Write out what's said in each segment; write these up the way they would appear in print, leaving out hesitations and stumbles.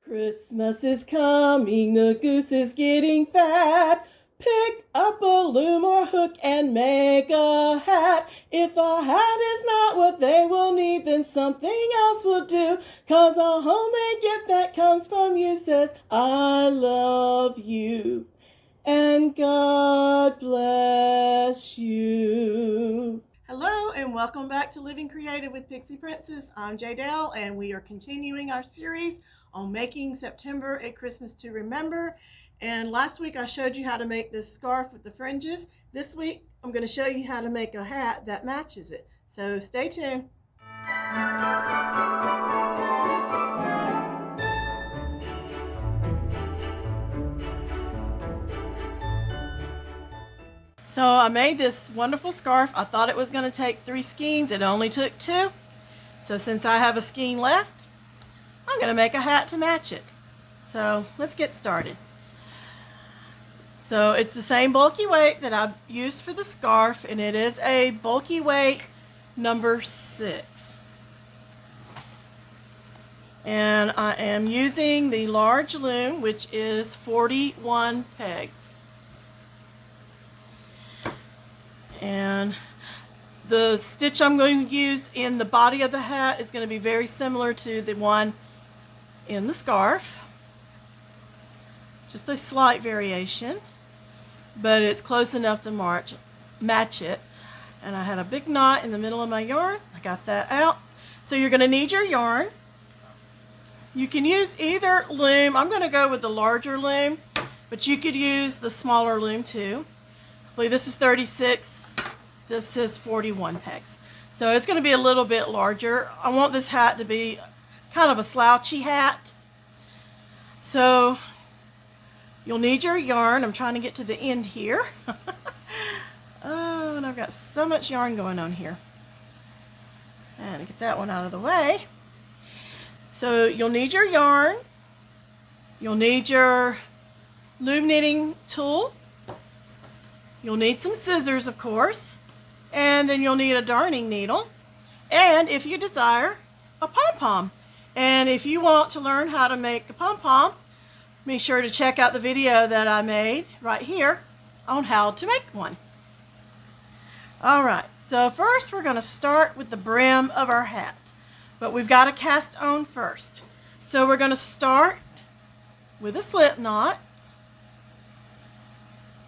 Christmas is coming, the goose is getting fat. Pick up a loom or hook and make a hat. If a hat is not what they will need, then something else will do. 'Cause a homemade gift that comes from you says, I love you and God bless you. Hello and welcome back to Living Creative with Pixie Princess. I'm Jadelle and we are continuing our series on making September a Christmas to remember. And last week I showed you how to make this scarf with the fringes. This week I'm going to show you how to make a hat that matches it. So stay tuned. So I made this wonderful scarf. I thought it was going to take 3 skeins. It only took 2. So since I have a skein left, I'm going to make a hat to match it. So let's get started. So it's the same bulky weight that I've used for the scarf, and it is a bulky weight number 6. And I am using the large loom, which is 41 pegs. And the stitch I'm going to use in the body of the hat is going to be very similar to the one in the scarf. Just a slight variation, but it's close enough to match it. And I had a big knot in the middle of my yarn. I got that out. So you're going to need your yarn. You can use either loom. I'm going to go with the larger loom, but you could use the smaller loom too. I believe this is 36. This is 41 pegs. So it's going to be a little bit larger. I want this hat to be kind of a slouchy hat. So you'll need your yarn. I'm trying to get to the end here. Oh, and I've got so much yarn going on here. And get that one out of the way. So you'll need your yarn. You'll need your loom knitting tool. You'll need some scissors, of course. And then you'll need a darning needle. And if you desire, a pom-pom. And if you want to learn how to make a pom-pom, be sure to check out the video that I made right here on how to make one. Alright, so first we're going to start with the brim of our hat. But we've got to cast on first. So we're going to start with a slip knot.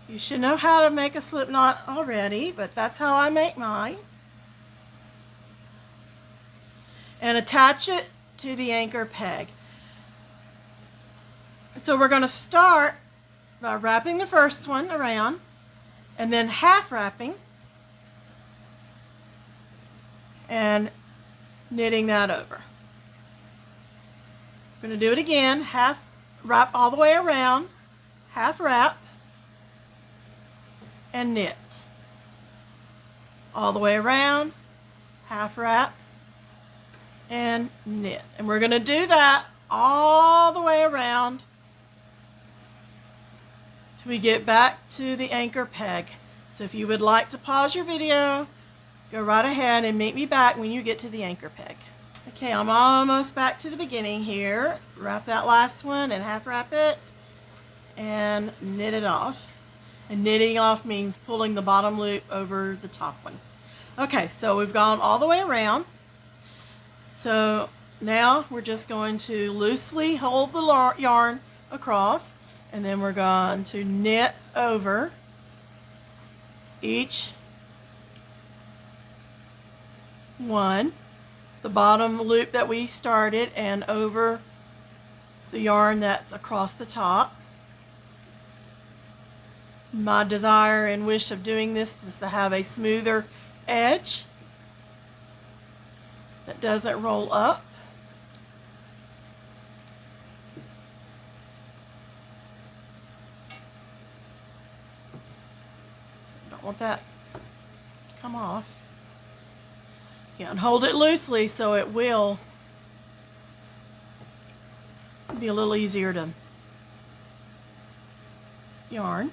You should know how to make a slip knot already, but that's how I make mine. And attach it to the anchor peg. So we're going to start by wrapping the first one around and then half wrapping and knitting that over. We're going to do it again, half wrap all the way around, half wrap, and knit all the way around, half wrap, and knit. And we're going to do that all the way around till we get back to the anchor peg. So if you would like to pause your video, go right ahead and meet me back when you get to the anchor peg. Okay, I'm almost back to the beginning here. Wrap that last one and half wrap it and knit it off. And knitting off means pulling the bottom loop over the top one. Okay, so we've gone all the way around. So now we're just going to loosely hold the yarn across, and then we're going to knit over each one, the bottom loop that we started, and over the yarn that's across the top. My desire and wish of doing this is to have a smoother edge that doesn't roll up. Don't want that to come off. Yeah, and hold it loosely so it will be a little easier to yarn.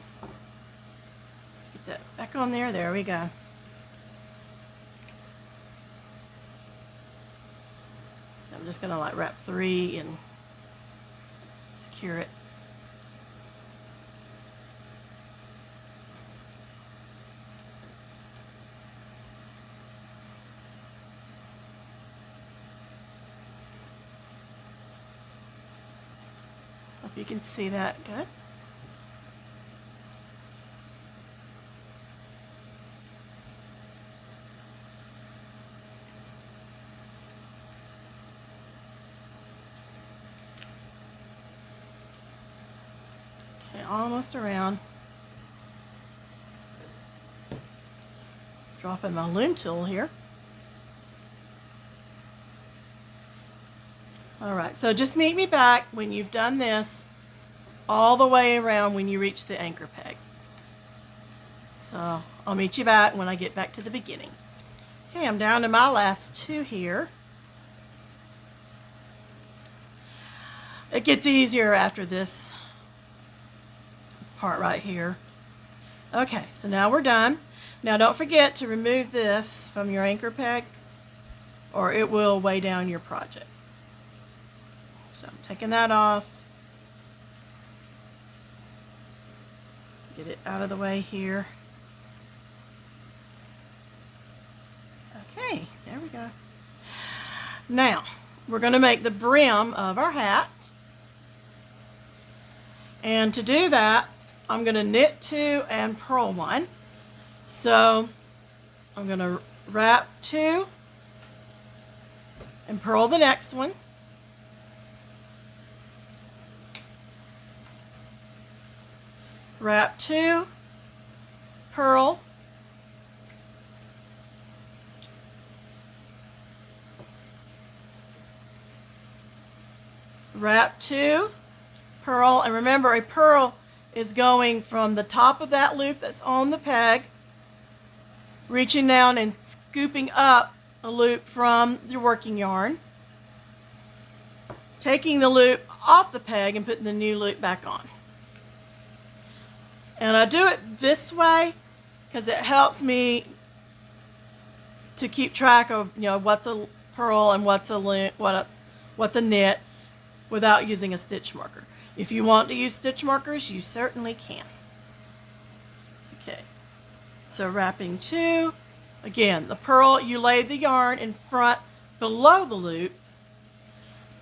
That back on there. There we go. So I'm just going to like wrap 3 and secure it. Hope you can see that good. Okay, almost around. Dropping my loom tool here. Alright, so just meet me back when you've done this all the way around when you reach the anchor peg. So I'll meet you back when I get back to the beginning. Okay, I'm down to my last two here. It gets easier after this part right here. Okay, so now we're done. Now don't forget to remove this from your anchor peg or it will weigh down your project. So I'm taking that off. Get it out of the way here. Okay, there we go. Now, we're going to make the brim of our hat. And to do that, I'm going to knit 2 and purl 1. So I'm going to wrap 2 and purl the next one. Wrap 2, purl, wrap 2, purl, and remember a purl is going from the top of that loop that's on the peg, reaching down and scooping up a loop from your working yarn, taking the loop off the peg and putting the new loop back on. And I do it this way because it helps me to keep track of, you know, what's a purl and what's a knit without using a stitch marker. If you want to use stitch markers, you certainly can. Okay, so wrapping 2. Again, the purl, you lay the yarn in front below the loop.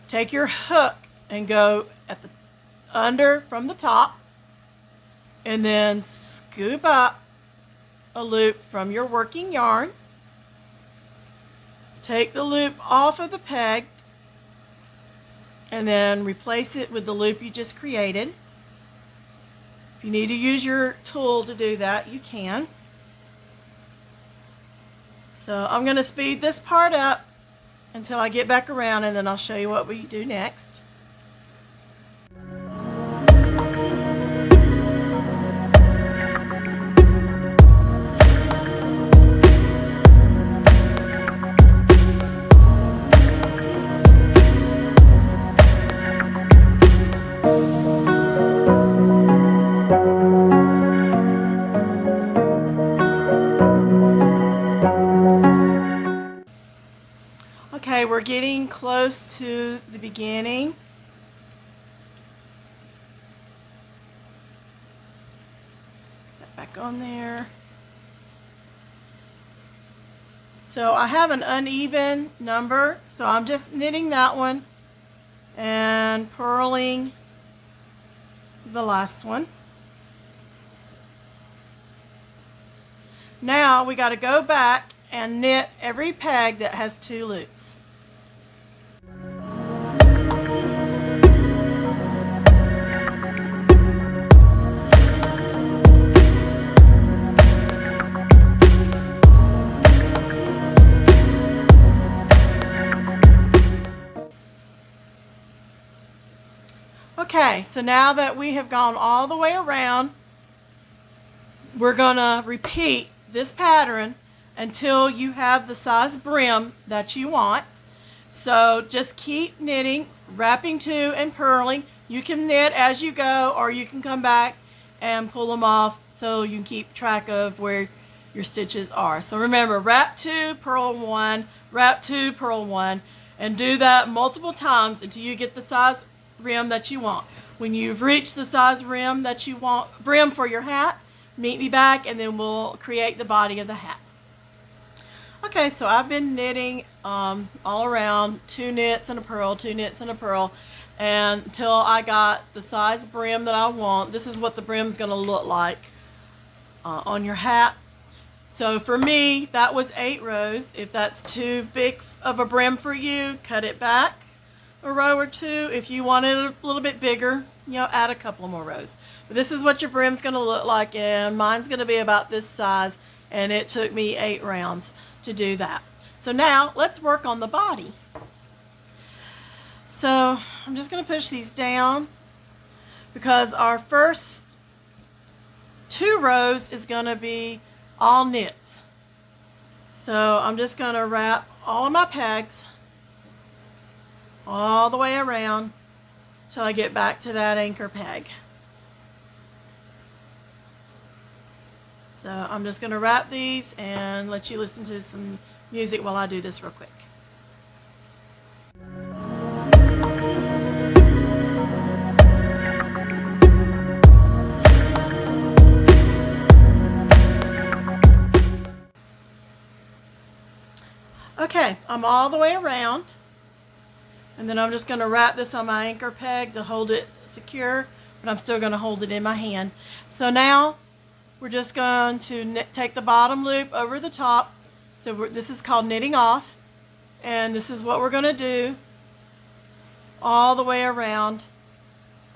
Take your hook and go at the under from the top. And then scoop up a loop from your working yarn. Take the loop off of the peg and then replace it with the loop you just created. If you need to use your tool to do that, you can. So I'm going to speed this part up until I get back around and then I'll show you what we do next. Okay, we're getting close to the beginning. That back on there. So I have an uneven number, so I'm just knitting that one and purling the last one. Now we got to go back and knit every peg that has 2 loops. Okay, so now that we have gone all the way around, we're going to repeat this pattern until you have the size brim that you want. So just keep knitting, wrapping 2 and purling. You can knit as you go or you can come back and pull them off so you can keep track of where your stitches are. So remember, wrap 2, purl 1, wrap 2, purl 1, and do that multiple times until you get the size brim that you want. When you've reached the size brim that you want, brim for your hat, meet me back and then we'll create the body of the hat. Okay, so I've been knitting all around, 2 knits and a purl, 2 knits and a purl, until I got the size brim that I want. This is what the brim's going to look like on your hat. So for me, that was 8 rows. If that's too big of a brim for you, cut it back a row or 2. If you want it a little bit bigger, you know, add a couple more rows. But this is what your brim's going to look like, and mine's going to be about this size, and it took me 8 rounds to do that. So now let's work on the body. So I'm just going to push these down because our first 2 rows is going to be all knits. So I'm just going to wrap all of my pegs all the way around till I get back to that anchor peg. So I'm just going to wrap these and let you listen to some music while I do this real quick. Okay, I'm all the way around, and then I'm just going to wrap this on my anchor peg to hold it secure, but I'm still going to hold it in my hand. So now we're just going to take the bottom loop over the top. So this is called knitting off, and this is what we're going to do all the way around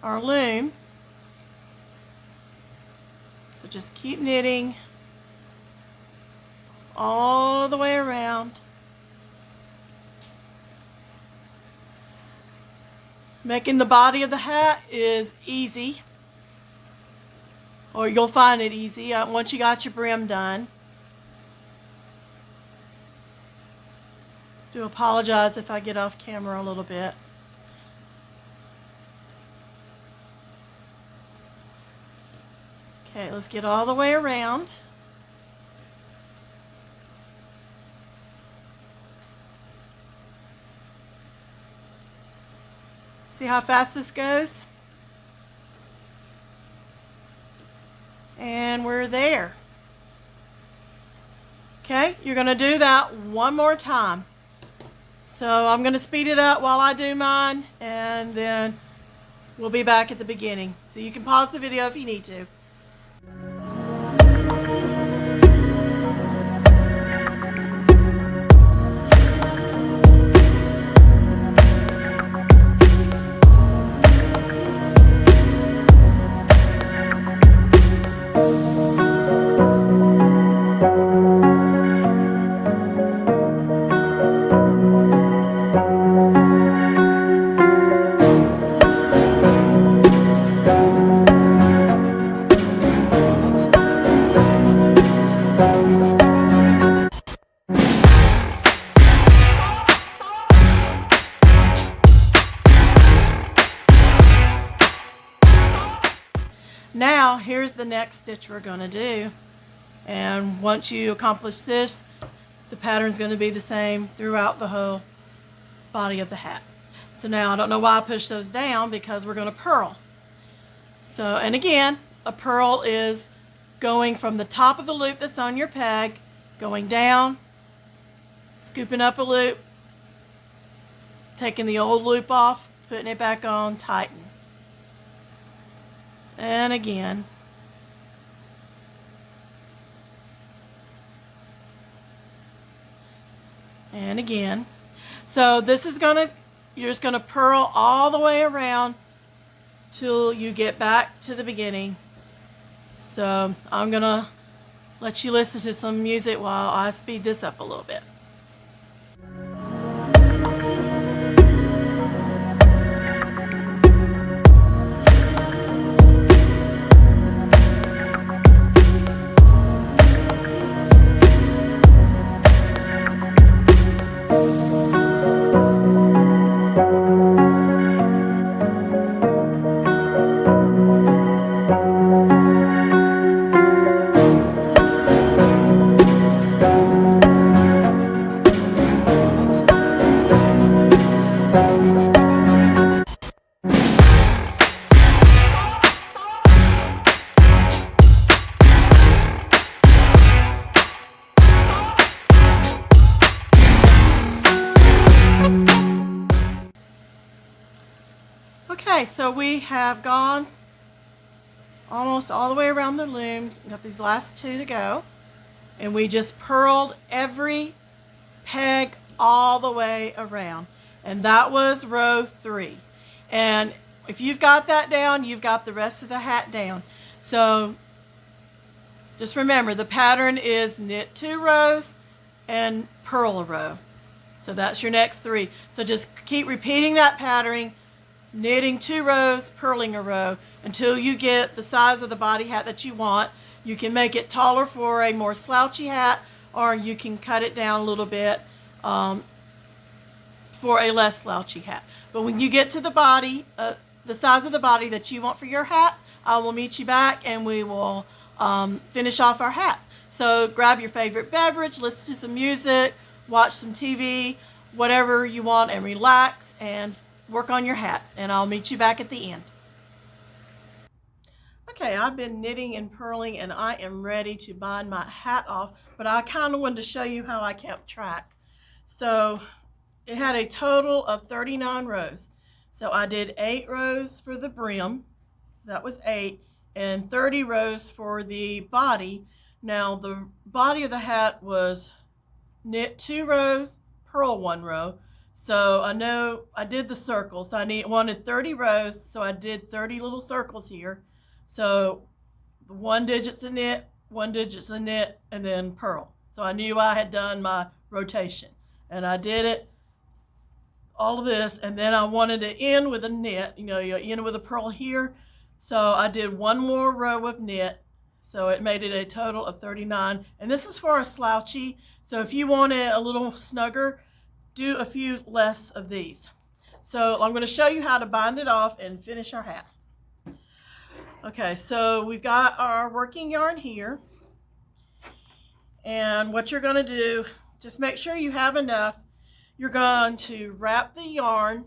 our loom. So just keep knitting all the way around. Making the body of the hat is easy, or you'll find it easy once you got your brim done. Do apologize if I get off camera a little bit. Okay, let's get all the way around. See how fast this goes? And we're there. Okay, you're going to do that one more time. So I'm going to speed it up while I do mine, and then we'll be back at the beginning. So you can pause the video if you need to. Now here's the next stitch we're going to do, and once you accomplish this, the pattern's going to be the same throughout the whole body of the hat. So now I don't know why I pushed those down, because we're going to purl. So, and again, a purl is going from the top of the loop that's on your peg, going down, scooping up a loop, taking the old loop off, putting it back on, tighten. And again. And again. So this is you're just gonna purl all the way around till you get back to the beginning. So I'm gonna let you listen to some music while I speed this up a little bit. Okay, so we have gone almost all the way around the loom. Got these last two to go. And we just purled every peg all the way around. And that was row 3. And if you've got that down, you've got the rest of the hat down. So just remember, the pattern is knit 2 rows and purl a row. So that's your next 3. So just keep repeating that pattern, knitting 2 rows, purling a row, until you get the size of the body hat that you want. You can make it taller for a more slouchy hat, or you can cut it down a little bit for a less slouchy hat. But when you get to the body, the size of the body that you want for your hat, I will meet you back and we will finish off our hat. So grab your favorite beverage, listen to some music, watch some TV, whatever you want, and relax and work on your hat. And I'll meet you back at the end. Okay, I've been knitting and purling and I am ready to bind my hat off, but I kind of wanted to show you how I kept track. So it had a total of 39 rows. So I did 8 rows for the brim, that was 8, and 30 rows for the body. Now the body of the hat was knit 2 rows, purl 1 row. So I know I did the circle, so I wanted 30 rows, so I did 30 little circles here. So 1 digit's a knit, 1 digit's a knit, and then purl. So I knew I had done my rotation, and I did it, all of this, and then I wanted to end with a knit. You know, you end with a purl here. So I did 1 more row of knit, so it made it a total of 39. And this is for a slouchy, so if you want it a little snugger, do a few less of these. So I'm going to show you how to bind it off and finish our hat. Okay, so we've got our working yarn here, and what you're going to do, just make sure you have enough. You're going to wrap the yarn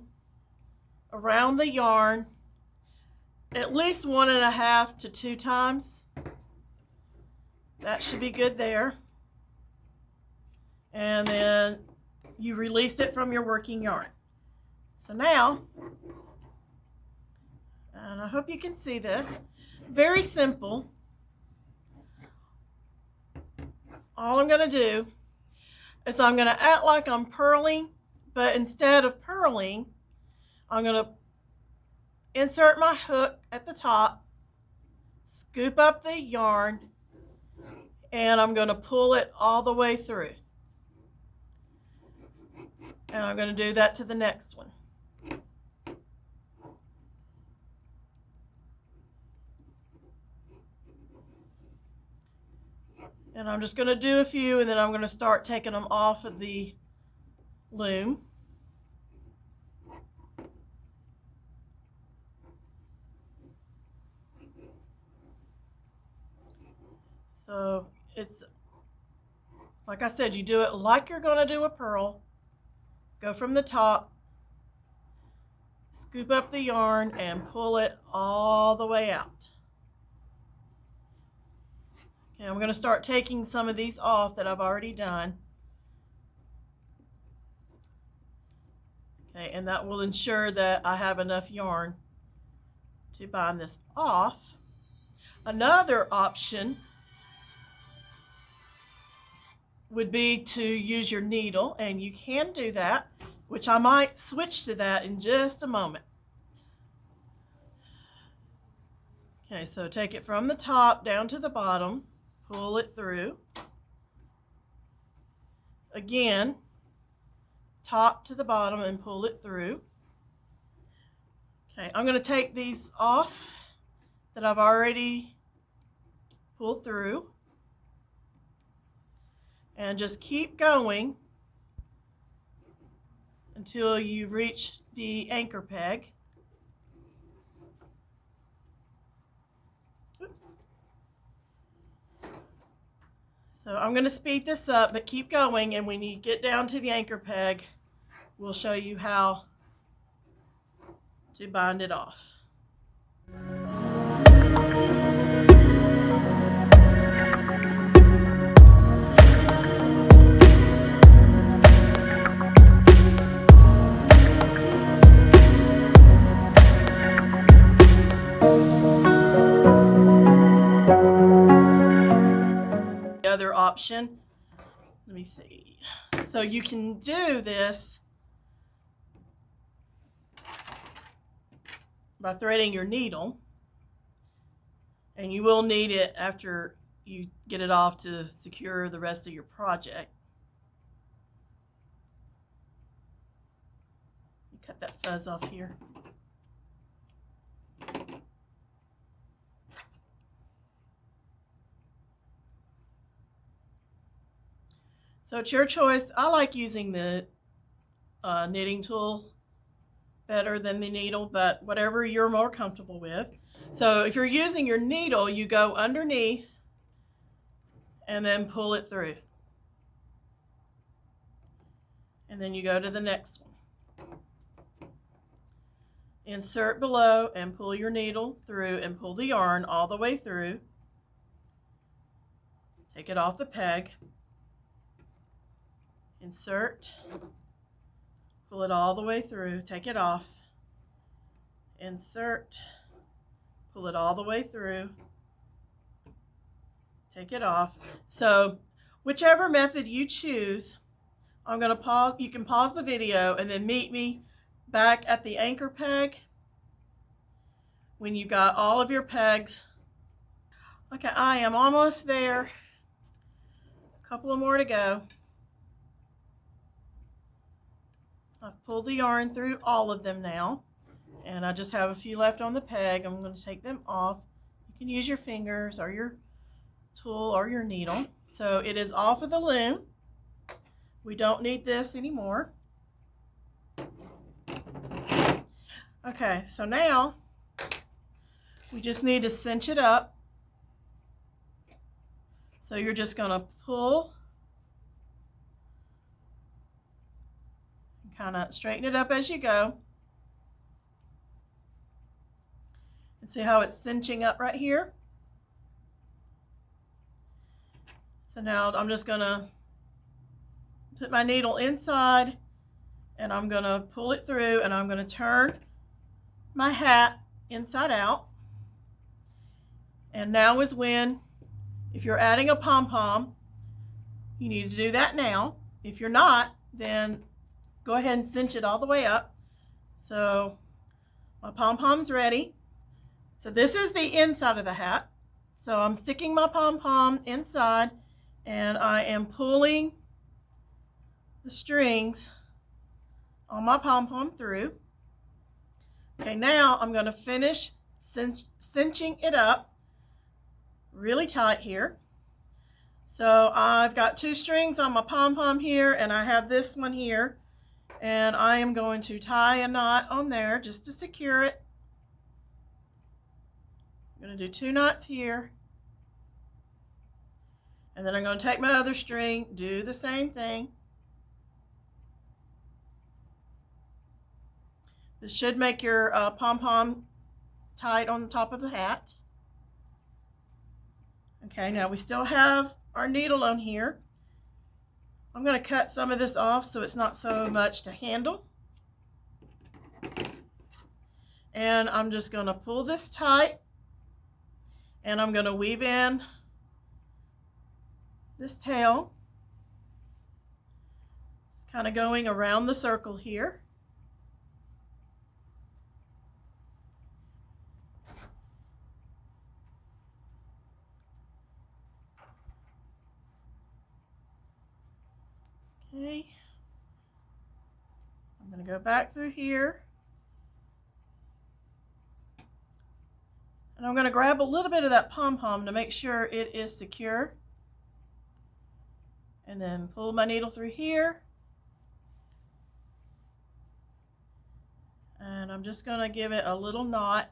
around the yarn at least 1.5 to 2 times. That should be good there. And then you release it from your working yarn. So now, and I hope you can see this, very simple. All I'm going to do is I'm going to act like I'm purling, but instead of purling, I'm going to insert my hook at the top, scoop up the yarn, and I'm going to pull it all the way through. And I'm going to do that to the next one. And I'm just going to do a few, and then I'm going to start taking them off of the loom. So it's, like I said, you do it like you're going to do a purl. Go from the top, scoop up the yarn, and pull it all the way out. Okay, I'm going to start taking some of these off that I've already done. Okay, and that will ensure that I have enough yarn to bind this off. Another option would be to use your needle, and you can do that, which I might switch to that in just a moment. Okay, so take it from the top down to the bottom, pull it through. Again, top to the bottom and pull it through. Okay, I'm going to take these off that I've already pulled through, and just keep going until you reach the anchor peg. Oops. So I'm going to speed this up, but keep going, and when you get down to the anchor peg, we'll show you how to bind it off. The other option, let me see. So you can do this by threading your needle, and you will need it after you get it off to secure the rest of your project. Cut that fuzz off here. So it's your choice. I like using the knitting tool better than the needle, but whatever you're more comfortable with. So if you're using your needle, you go underneath and then pull it through. And then you go to the next one. Insert below and pull your needle through and pull the yarn all the way through. Take it off the peg. Insert, pull it all the way through, take it off. Insert, pull it all the way through, take it off. So whichever method you choose, I'm going to pause. You can pause the video and then meet me back at the anchor peg when you've got all of your pegs. Okay, I am almost there. A couple of more to go. I've pulled the yarn through all of them now, and I just have a few left on the peg. I'm going to take them off. You can use your fingers or your tool or your needle. So it is off of the loom. We don't need this anymore. Okay, so now we just need to cinch it up. So you're just going to pull, kind of straighten it up as you go. And see how it's cinching up right here? So now I'm just going to put my needle inside and I'm going to pull it through, and I'm going to turn my hat inside out. And now is when, if you're adding a pom-pom, you need to do that now. If you're not, then go ahead and cinch it all the way up. So my pom-pom's ready. So this is the inside of the hat. So I'm sticking my pom-pom inside and I am pulling the strings on my pom-pom through. Okay, now I'm going to finish cinching it up really tight here. So I've got 2 strings on my pom-pom here, and I have this one here, and I am going to tie a knot on there just to secure it. I'm going to do 2 knots here, and then I'm going to take my other string, do the same thing. This should make your pom-pom tight on the top of the hat. Okay, now we still have our needle on here. I'm going to cut some of this off so it's not so much to handle. And I'm just going to pull this tight, and I'm going to weave in this tail, just kind of going around the circle here. Okay, I'm going to go back through here, and I'm going to grab a little bit of that pom-pom to make sure it is secure, and then pull my needle through here, and I'm just going to give it a little knot.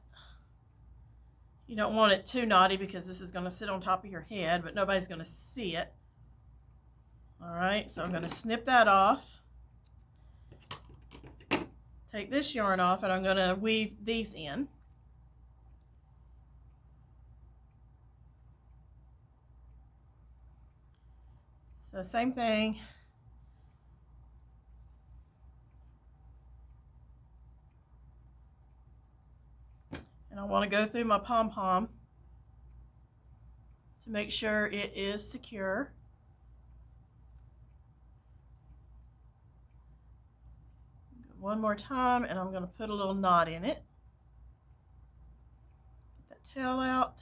You don't want it too knotty because this is going to sit on top of your head, but nobody's going to see it. All right, so I'm going to snip that off. Take this yarn off, and I'm going to weave these in. So same thing. And I want to go through my pom-pom to make sure it is secure. One more time, and I'm going to put a little knot in it. Get that tail out.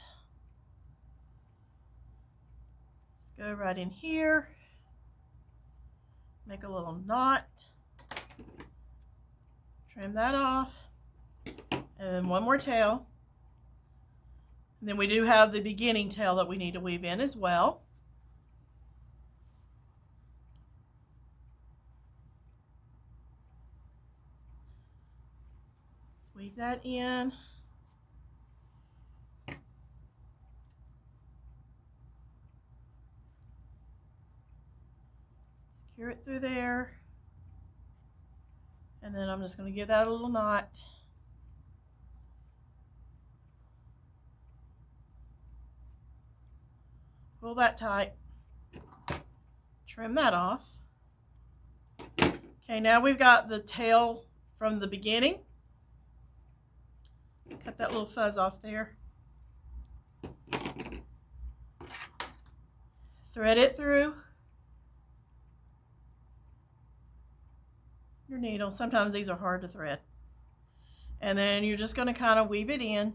Let's go right in here. Make a little knot. Trim that off. And then one more tail. And then we do have the beginning tail that we need to weave in as well. Let's weave that in. Secure it through there. And then I'm just going to give that a little knot. Pull that tight. Trim that off. Okay, now we've got the tail from the beginning. Cut that little fuzz off there. Thread it through your needle. Sometimes these are hard to thread. And then you're just going to kind of weave it in.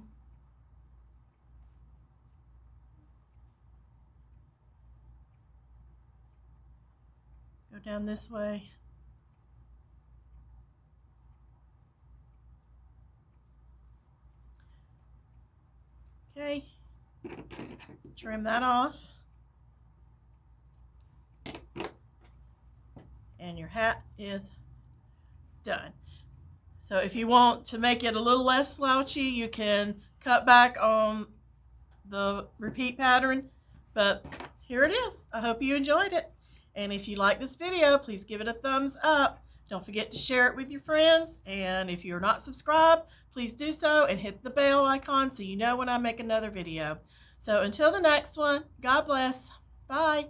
Go down this way. Okay. Trim that off. And your hat is done. So if you want to make it a little less slouchy, you can cut back on the repeat pattern, but here it is. I hope you enjoyed it. And if you like this video, please give it a thumbs up. Don't forget to share it with your friends. And if you're not subscribed, please do so and hit the bell icon so you know when I make another video. So until the next one, God bless. Bye.